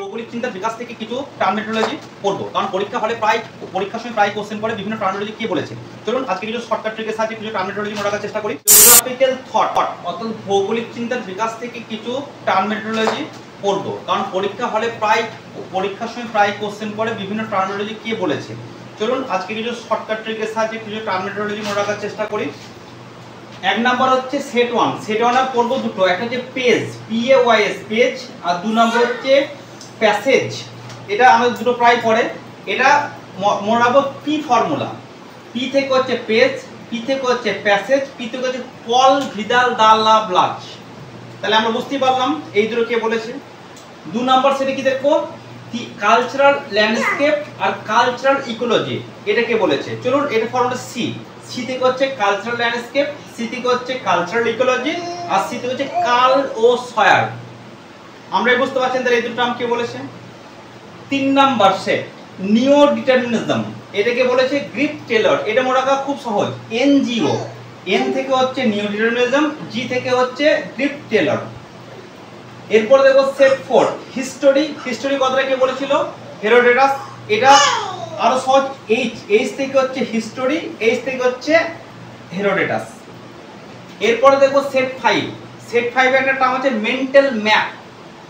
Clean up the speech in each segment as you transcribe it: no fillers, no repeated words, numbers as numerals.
ভৌগোলিক চিন্তার বিকাশ থেকে কিছু টার্মিনোলজি পড়বো, কারণ পরীক্ষার সময় প্রায় কোশ্চেন পড়ে বিভিন্ন টার্মিনোলজি কি বলেছে। চলুন আজকে কিছু শর্টকাট ট্রিকের সাহায্যে কিছু টার্মিনোলজি মনে রাখার চেষ্টা করি। জিওগ্রাফিক্যাল থট অর্থাৎ ভৌগোলিক চিন্তার বিকাশ থেকে কিছু টার্মিনোলজি পড়বো, কারণ পরীক্ষার সময় প্রায় কোশ্চেন পড়ে বিভিন্ন টার্মিনোলজি কি বলেছে। চলুন আজকে কিছু শর্টকাট ট্রিকের সাহায্যে কিছু টার্মিনোলজি মনে রাখার চেষ্টা করি। এক নাম্বার হচ্ছে সেট ওয়ান আর পড়বো দুটো, একটা হচ্ছে পেজ PAYS পেজ, আর দু নম্বর হচ্ছে প্যাসেজ। এটা আমাদের দুটো প্রায় পড়ে। এটা মনে রাখবো পি ফর্মুলা, পি থেকে হচ্ছে পেজ, পি থেকে হচ্ছে প্যাসেজ, পি থেকে হচ্ছে পল ভিদাল দা লা ব্লাচ। তাহলে আমরা বুঝতেই পারলাম এই দুটো কে বলেছে। দু নম্বর সেটা কি দেখবো, কালচারাল ল্যান্ডস্কেপ আর কালচারাল ইকোলজি, এটা কে বলেছে। চলুন এটা ফর্মুলা সি থেকে হচ্ছে কালচারাল ল্যান্ডস্কেপ, সি থেকে হচ্ছে কালচারাল ইকোলজি, আর সি থেকে হচ্ছে কাল ও সয়ার। আমরা বুঝতে পারছেন তাহলে এই দুটো টার্ম কে বলেছে। তিন নাম্বার সেট নিও ডিটারমিনিজম, এটাকে বলেছে গ্রিপ টেলর। এটা মনে রাখা খুব সহজ, NGO, এন থেকে হচ্ছে নিও ডিটারমিনিজম, জি থেকে হচ্ছে গ্রিপ টেলর। এরপর দেখো সেট 4 হিস্টোরি কথাটা কে বলেছিল, হেরোডোটাস। এটা আরো সহজ, এইচ থেকে হচ্ছে হিস্টোরি, এইচ থেকে হচ্ছে হেরোডোটাস। এরপরে দেখো সেট 5 একটা টার্ম আছে মেন্টাল ম্যাপ,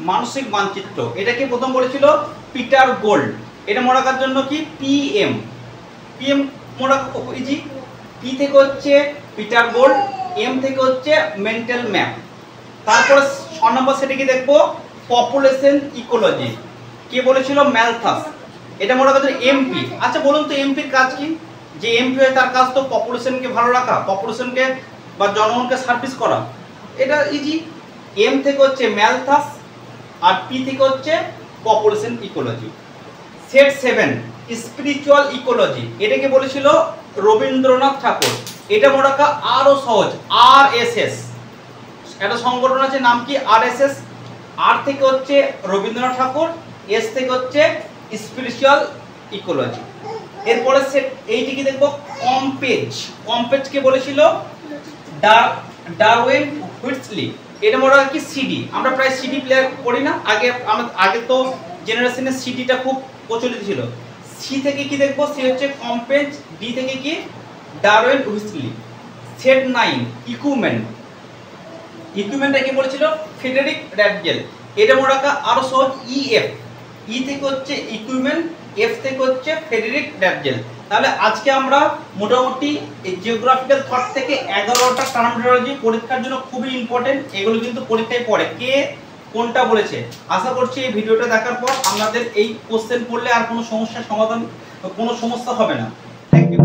মানসিক মানচিত্র। এটাকে প্রথম বলেছিল পিটার গোল্ড। এটা মনে রাখার জন্য কি PM মনে রাখা খুব ইজি। পি থেকে হচ্ছে পিটার গোল্ড, এম থেকে হচ্ছে মেন্টাল ম্যাপ। তারপরে 6 নম্বর সেটে কি দেখবো, পপুলেশন ইকোলজি, কে বলেছিল ম্যালথাস। এটা মনে রাখার জন্য MP। আচ্ছা বলুন তো এমপির কাজ কি? যে MP হয় তার কাজ তো পপুলেশনকে ভালো রাখা, পপুলেশনকে বা জনগণকে সার্ভিস করা। এটা ইজি। এম থেকে হচ্ছে ম্যালথাস আর পি থেকে হচ্ছে population ecology. Set 7 spiritual ecology, এটাকে বলেছিল রবীন্দ্রনাথ ঠাকুর। এটা মনে রাখা আরো সহজ, RSS। একটা সংগঠন আছে নাম কি RSS। আর থেকে হচ্ছে রবীন্দ্রনাথ ঠাকুর, এস থেকে হচ্ছে স্পিরিচুয়াল ইকোলজি। এরপরে সেট 8 কি দেখবো, কম্পেজ কে বলেছিল ডারউইন হুইটসলি। এটা মনে হয় কি CD। আমরা প্রায় CD প্লেয়ার করি না, আগে তো জেনারেশনে CDটা খুব প্রচলিত ছিল। সি থেকে কি দেখবো, সি হচ্ছে কম্পেজ, ডি থেকে কি ডারউইন হুইটসলি। সেট 9 ইকুইপমেন্টটা কি বলেছিল, ফ্রেডেরিক র্যাডজেল। এটা মনে রাখা আরো সহজ, EF। ই থেকে হচ্ছে ইকুইপমেন্ট, এফ থেকে হচ্ছে ফ্রেডেরিক র্যাডজেল। তাহলে আজকে আমরা মোটামুটি এই জিওগ্রাফিক্যাল থট থেকে 11টা টার্মিনোলজি পরীক্ষার জন্য খুবই ইম্পর্টেন্ট। এগুলো কিন্তু পরীক্ষায় পড়ে, কে কোনটা বলেছে। আশা করছি এই ভিডিওটা দেখার পর আপনাদের এই কোশ্চেন পড়লে আর কোনো সমস্যা হবে না। Thank you.